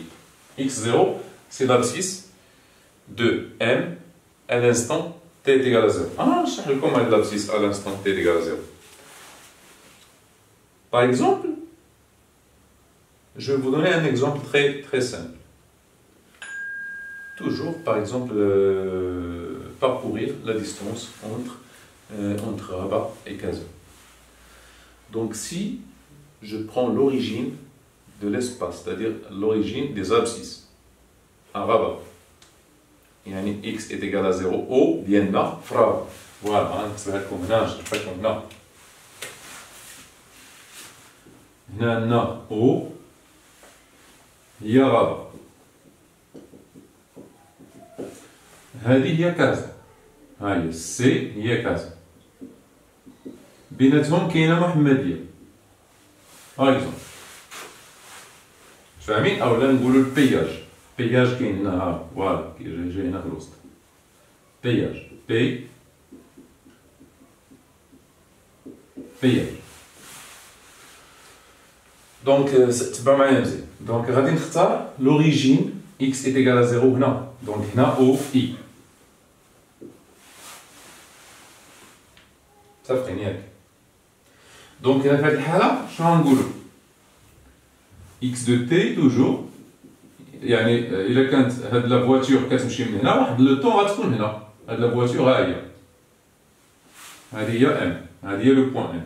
Speaker 2: x0 c'est l'abscisse de M à l'instant t est égal à 0. نشرح لكم هذه l'abscisse à l'instant t est égal à 0. Par exemple, je vais vous donner un exemple très simple. Toujours, par exemple, parcourir la distance entre Rabat et Kazan. Donc, si je prends l'origine de l'espace, c'est-à-dire l'origine des abscisses à Rabat, يعني x est égal à 0, O ديالنا في رابط. فوالا نكتبها لكم هنا، نشرح لكم هنا. هنا عندنا O هي رابط. هذه هي كازا. ها هي سي هي كازا. بيناتهم كاينه محمديه. باغ اكزومبل. فاهمين؟ اولا نقولوا البياج. بياج كاين هنا ها فوالا جاي هنا في الوسط. بياج بياج. دونك تبع معايا مزيان. دونك غادي نختار لوريجين x est égal à 0 هنا. دونك هنا او اي. متفقين ياك؟ دونك هنا في هذه الحالة شنو غنقولو؟ x de t توجور يعني إلا كانت هاد لا فواتور كتمشي من هنا واحد لو طون غتكون هنا. هاد لا فواتور ها هي. هذه هي ام. هذه هي لو بوان ام.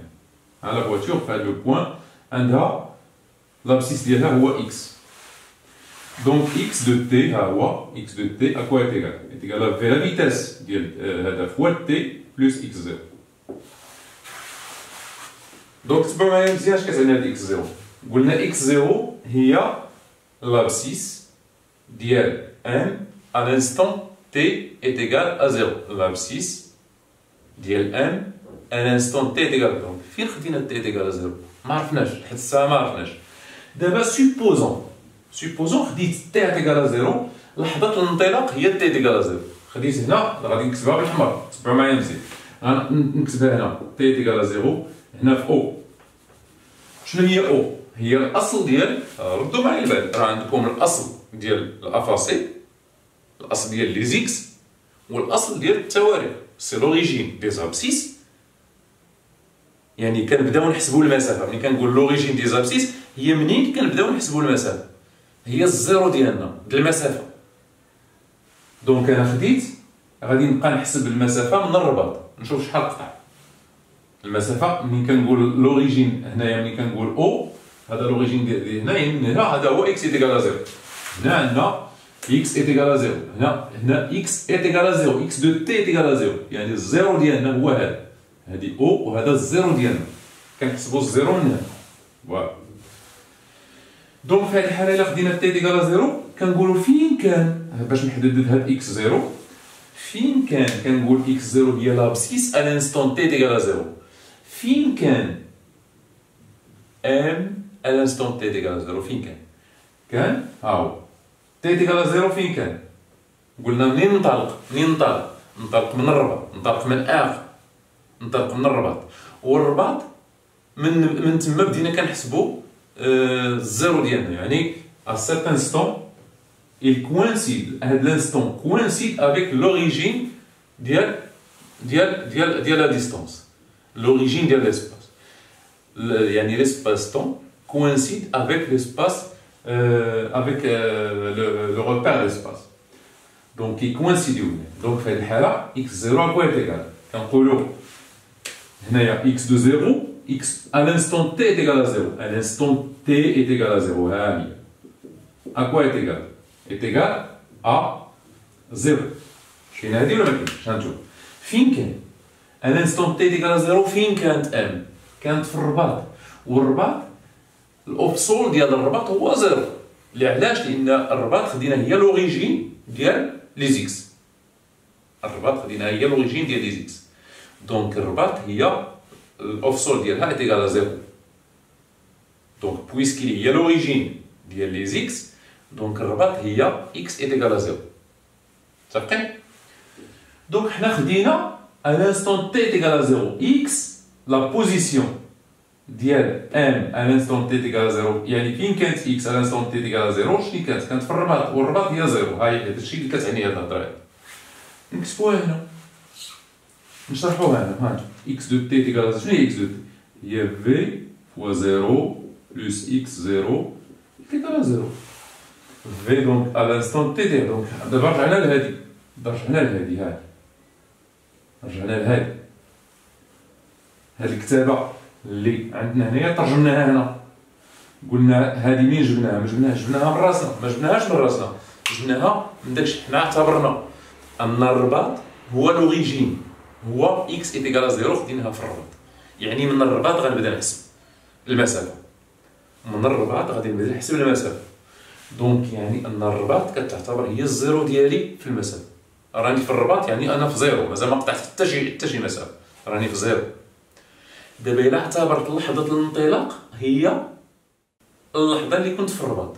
Speaker 2: ها لا فواتور في هاد لو بوان عندها l'abscisse ديالها هو x. Donc x de t ها هو x de t à quoi est égal? Est égal à la vitesse ديال هذا fois t plus x0. Donc تبعوا معايا مزيان اش كتعني هاد x0. قلنا x0 هي l'abscisse ديال m à l'instant t est égal à 0. l'abscisse ديال m à l'instant t est égal. Donc فين خدينا t est égal à 0؟ ما عرفناش حتى الساعه ما عرفناش. دابا supposons خديت t est égal à 0 لحظه الانطلاق هي t est égal à 0. خديت هنا غادي نكتبها بالحمر. تبعوا معايا مزيان. نكتبها هنا t est égal à 0 هنا في او. شنو هي او؟ هي الاصل ديال ردوا معايا البال. راه عندكم الاصل ديال الافاصي، الاصل ديال لي زيكس، والاصل ديال التواريخ. سي لوريجين دي زابسيس. يعني كنبداو نحسبوا المسافه. ملي كنقول لوريجين دي زابسيس هي منين كنبداو نحسبوا المسافه. هي الزيرو ديالنا ديال المسافه. دونك انا خديت غادي نبقى نحسب المسافه من الرباط نشوف شحال قطع. المسافه منين كنقول لوريجين هنايا ملي كنقول او هذا لوريجين ديال هنا من هنا هذا هو اكس ايتيكال 0. هنا عندنا اكس ايتيكال 0. هنا اكس ايتيكال 0. اكس دو تي ايتيكال 0. يعني الزيرو ديالنا هو هذا. هذه او وهذا الزيرو ديالنا. كنحسبوا الزيرو من هنا. فوالا. دونك في هذه الحاله الا خدينا تي ايتيكال 0 كنقولوا فين كان باش نحدد هاد اكس 0 فين كان كنقول اكس 0 هي لابسيس à l'instant t égale à 0. فين كان m à l'instant t égale à 0 فين كان ها هو t égale à 0 فين كان قلنا منين ننطلق من الرباط ننطلق من اخر ننطلق من الرباط والرباط من تما بدينا كنحسبوا الزيرو ديالنا يعني à cet instant il coïncide à l'instant coïncide avec l'origine de la distance l'origine de l'espace يعني l'espace-temps coïncide avec l'espace avec le repère d'espace donc il coïncide donc في هذه الحالة x0 à quoi est égal كنقولوا هنايا x de 0 x à l'instant t est égal à 0 à l'instant t est égal à 0 ها هي à quoi est égal est égal à 0 كاين هادي ولا ما كاينش هانتوما فين كاين à l'instant t est égal à 0 فين كانت m كانت في الرباط والرباط الافصول ديال الرباط هو 0 علاش لان الرباط خدينا هي لوريجين ديال لي زيكس الرباط خدينا هي لوريجين ديال لي زيكس دونك الرباط هي الافصول ديالها est égal à 0 دونك بويسكي هي لوريجين ديال لي زيكس
Speaker 1: دونك الرباط هي x est égal à 0. متفقين؟ دونك حنا خدينا à l'instant t est égal à 0 x la position ديال m à l'instant t est égal à 0 يعني فين كانت x à l'instant t est égal à 0 شنو كانت في الرباط والرباط هي 0. هاي هذا الشيء اللي كتعني هاد الهضره هادي. نكتبوها هنا نشرحوها هنا. ها x de t est égal à 0 شنو هي x de t؟ هي v fois 0 plus x0 est égal à 0. v donc à l'instant t donc دابا رجعنا لهادي هاي رجعنا لهادي هاد الكتابه اللي عندنا هنايا ترجمناها هنا. قلنا هادي منين جبناها؟ جبناها من راسنا، ما جبناهاش من راسنا، جبناها من داكشي. حنا اعتبرنا ان الرباط هو لوريجين، هو x est égal à 0 خديناها في الرباط. يعني من الرباط غنبدا نحسب المسافه، من الرباط غادي نبدا نحسب المسافه. دونك يعني ان الرباط كتعتبر هي الزيرو ديالي في المسافه. راني في الرباط يعني انا في زيرو، مازال ما قطعت حتى شي مسافه، راني في زيرو. دابا الا اعتبرت لحظه الانطلاق هي اللحظه اللي كنت في الرباط.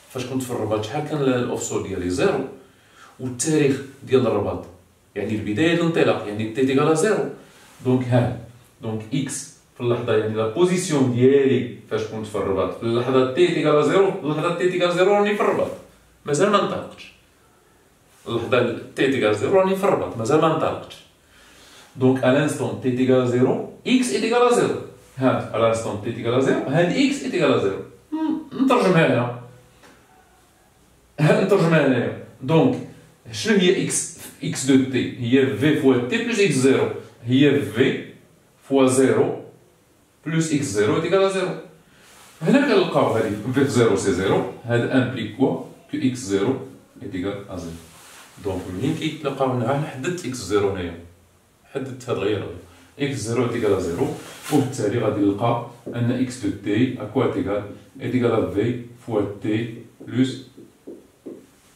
Speaker 1: فاش كنت في الرباط شحال كان الاوفسور ديالي؟ زيرو. والتاريخ ديال الرباط يعني البدايه ديال الانطلاق يعني تي تيكال زيرو. دونك اكس في اللحظه يعني لا بوزيسيون ديالي فاش كنت في الرباط في اللحظه تي تيكال زيرو، اللحظه تي تيكال زيرو راني في الرباط مازال ما انطلقتش. اللحظه تي تيكال زيرو راني في الرباط مازال ما انطلقتش. دونك à l'instant t est égal à 0 x est égal à 0. هاد à l'instant t est égal à 0 هاد x est égal à 0. نترجمها هنا. دونك شنو هي x de t؟ هي v fois t plus x0. هي v fois 0 plus x0 est égal à 0. هنا كنلقاو هادي v 0 c'est 0. هاد implique quoi؟ que x0 est égal à 0. دونك منين كيتلقاو هنا انا حددت x0 هنايا، حددت هاد الغير x0 est égal à 0 وبالتالي غادي نلقى ان x de t à quoi est égal à v fois t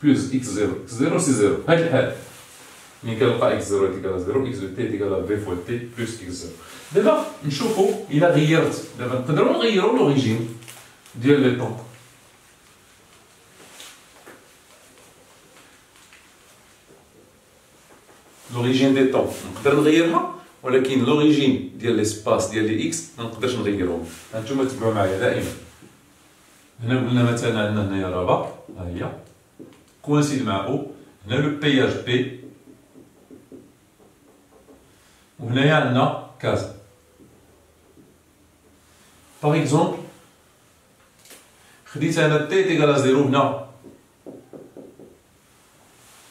Speaker 1: plus x0. x0 c'est 0. هاد الحال ملي كنلقى x0 est égal à 0 x de t est égal à v fois t plus x0. دابا نشوفو إلا غيرت، دابا نقدرو نغيرو لوريجين ديال لي طون. لوريجين دي طون نقدر نغيرها، ولكن لوريجين ديال ليسباس ديال لي اكس ما نقدرش نغيرهم. هانتوما تبعوا معايا دائما. هنا قلنا مثلا عندنا هنايا رابط، ها هي كوانسيد مع او، هنا لو بياج بي، وهنايا عندنا كازا. باغ اكزومبل خديت انا تي تيكال زيرو هنا،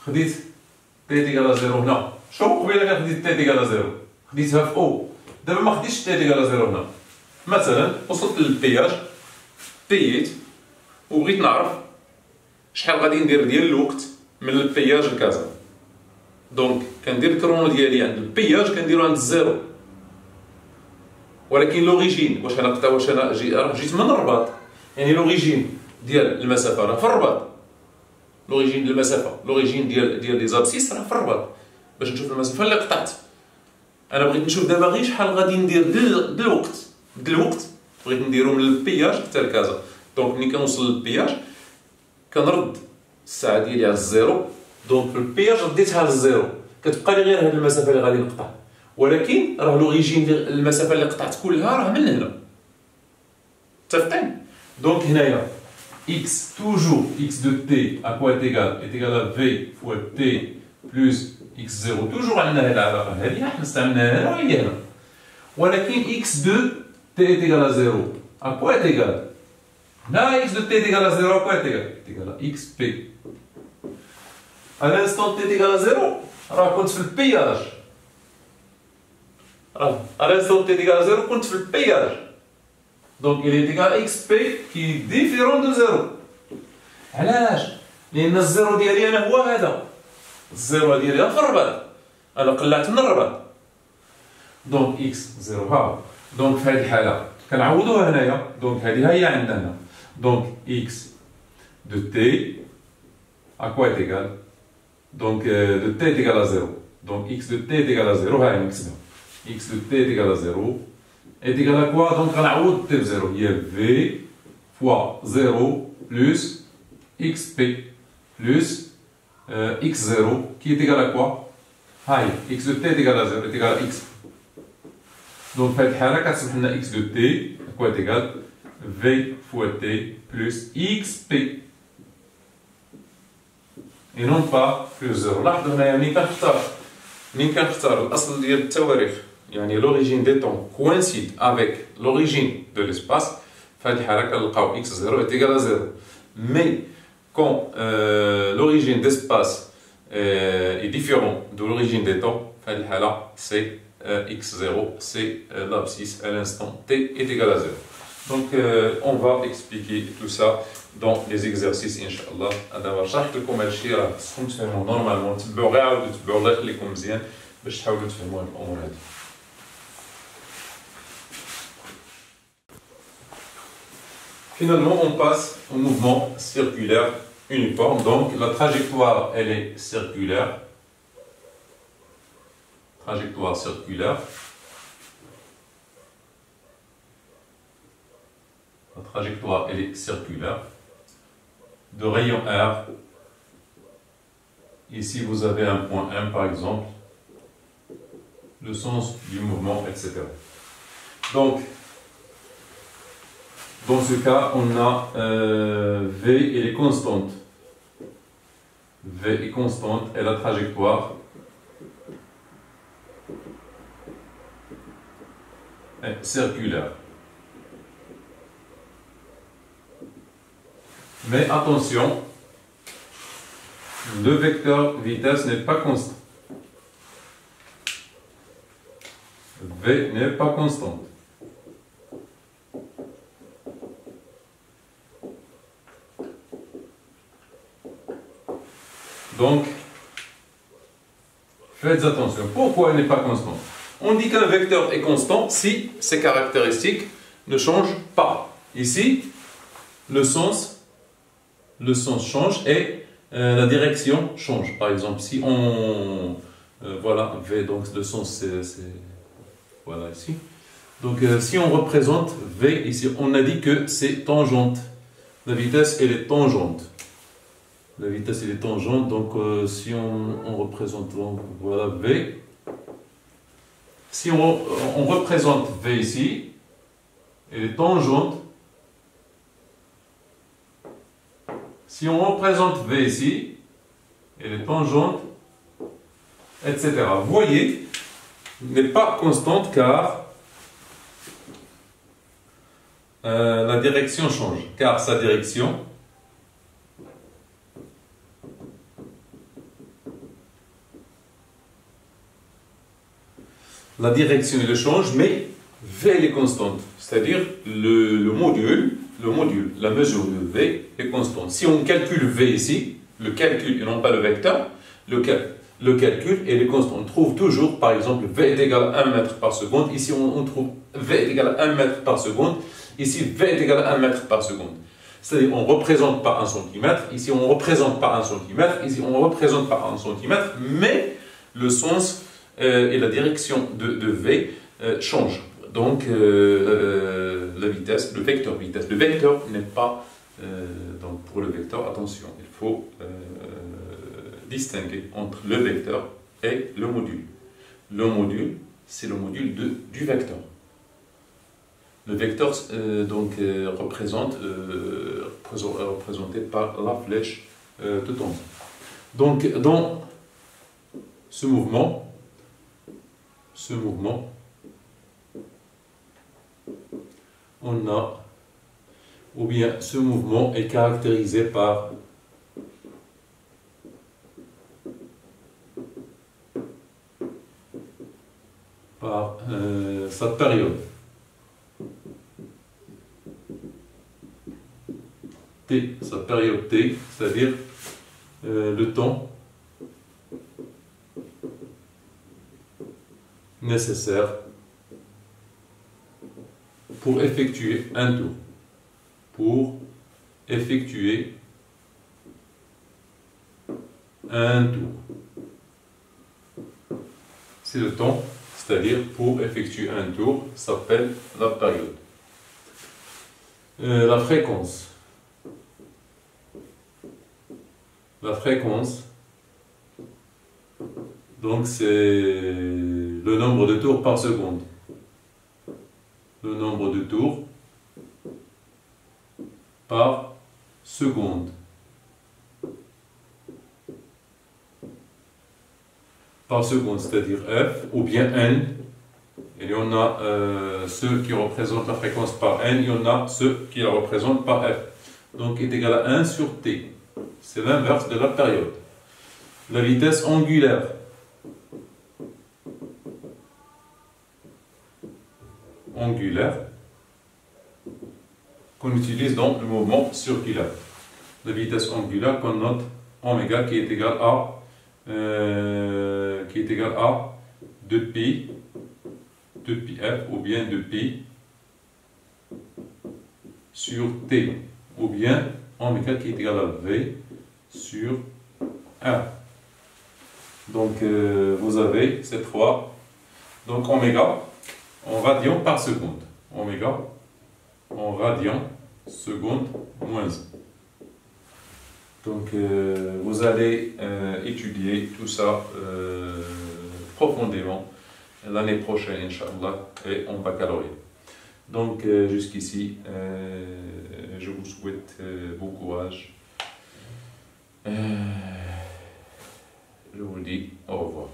Speaker 1: خديت تي تيكال زيرو هنا. شوف قبيله كان خديت تي تيكال زيرو، خديتها في او. دابا ما خديتش تي تيكال زيرو هنا. مثلا وصلت للبياج بييت وبغيت نعرف شحال غادي ندير ديال الوقت من البياج لكازا. دونك كندير الكرونو ديالي عند البياج كنديرو عند الزيرو، ولكن لوريجين واش انا جيت من الرباط، يعني لوريجين ديال المسافه راه في الرباط. لوريجين ديال المسافه، لوريجين ديال لي زابسيس راه في الرباط. باش نشوف المسافه اللي قطعت انا بغيت نشوف دابا غير شحال غادي ندير الوقت بغيت نديرو من البياج حتى لكازا. دونك ملي كنوصل للبياج كنرد الساعه ديالي على الزيرو. دونك في البياج رديتها للزيرو، كتبقى لي غير هاد المسافه اللي غادي نقطع، ولكن راه لوريجين ديال المسافه اللي قطعت كلها راه من هنا. متفقين؟ دونك هنايا x toujours x de t à quoi est égal à v fois t plus x0. toujours عندنا هاد العلاقه هادي حنا استعملناها هنا وهي هنا، ولكن x de t est égal à 0 à quoi est égal؟ هنا x de t est égal à 0 à quoi est égal à xp. à l'instant t est égal à 0 راه كنت في البياج، راه à l'instant t est égal à 0 كنت في البياج. دونك il est égal à xp qui est différent de 0. علاش؟ لأن الزيرو ديالي أنا هو هذا، الزيرو ديالي في الرباط، أنا قلعت من الرباط. دونك x 0 ها. دونك في هذه الحالة كنعوضوها هنايا. دونك هذه هي عندنا هنا. دونك x de t à quoi est égal؟ Donc de t est égal à 0. Donc x de t est égal à 0. ها هي نكتبها. x de t est égal à 0 est égal à quoi؟ Donc غنعوض t ب 0 هي v fois 0
Speaker 2: plus xp plus x0 qui est égal à quoi? X de t est égal à 0, est égal à x. Donc, x de t, à quoi est égal? V fois t plus xp. Et non pas plus 0. لاحظوا هنا منين كنختار الأصل ديال التواريخ يعني l'origine des temps coïncide avec l'origine de l'espace في هذه الحالة كنلقاو x0 est égal à 0. Mais quand l'origine d'espace est différente de l'origine des temps في هذه الحالة c'est x0 c'est l'abscisse à l'instant t est égal à 0. Donc on va expliquer tout ça dans les exercices Inch'Allah. دابا شرحت لكم هادشي راه خصكم تفهموه نورمالمون تبعوا غير عاودوا تبعوا الله يخليكم مزيان باش تحاولوا تفهموا هاد الامور هادي. Finalement, on passe au mouvement circulaire uniforme. Donc la trajectoire elle est circulaire. Trajectoire circulaire. La trajectoire elle est circulaire. De rayon R, ici vous avez un point M par exemple, le sens du mouvement, etc. Donc, dans ce cas, on a V, elle est constante. V est constante et la trajectoire est circulaire. Mais attention, le vecteur vitesse n'est pas constant. V n'est pas constante. Donc, faites attention. Pourquoi elle n'est pas constante? On dit qu'un vecteur est constant si ses caractéristiques ne changent pas. Ici, le sens change et la direction change. Par exemple, si on... voilà, V, donc le sens c'est... Voilà, ici. Donc, si on représente V, ici, on a dit que c'est tangente. La vitesse, elle est tangente. La vitesse, elle est tangente. Donc, si on représente, donc, voilà, V. Si on représente V ici, elle est tangente. Si on représente V ici, elle est tangente, etc. Vous voyez, n'est pas constante car la direction change. Car sa direction elle change, mais V elle est constante. C'est-à-dire le module, la mesure de V est constante. Si on calcule V ici, le calcul et non pas le vecteur, le calcul est constant. On trouve toujours, par exemple, V est égal à 1 mètre par seconde. Ici, on trouve V est égal à 1 mètre par seconde. Ici, V est égal à 1 mètre par seconde. C'est-à-dire, on ne représente pas 1 centimètre. Ici, on ne représente pas 1 centimètre. Ici, on ne représente pas 1 centimètre. Mais le sens et la direction de V changent. Donc, la vitesse, le vecteur vitesse. Le vecteur n'est pas... donc, pour le vecteur, attention, il faut distinguer entre le vecteur et le module. Le module, c'est le module du vecteur. Le vecteur, représenté par la flèche tout en haut. Donc, dans ce mouvement, on a, ou bien ce mouvement est caractérisé par sa période. T, sa période T, c'est-à-dire le temps nécessaire pour effectuer un tour. Pour effectuer un tour. C'est le temps, c'est-à-dire pour effectuer un tour, s'appelle la période. La fréquence. la fréquence, donc c'est le nombre de tours par seconde. Le nombre de tours par seconde. Par seconde, c'est-à-dire f, ou bien n. Il y en a ceux qui représentent la fréquence par n, il y en a ceux qui la représentent par f. Donc est égal à 1 sur t. C'est l'inverse de la période. La vitesse angulaire. Angulaire qu'on utilise dans le mouvement circulaire. La vitesse angulaire qu'on note oméga qui est égal à 2pi f ou bien 2pi sur t ou bien oméga qui est égal à v sur 1. Donc vous avez ces trois. Donc oméga en radian par seconde. Oméga en radian seconde moins 1. Donc vous allez étudier tout ça profondément l'année prochaine, Inch'Allah, et en baccalauréat. Donc jusqu'ici, je vous souhaite bon courage. Je vous dis au revoir.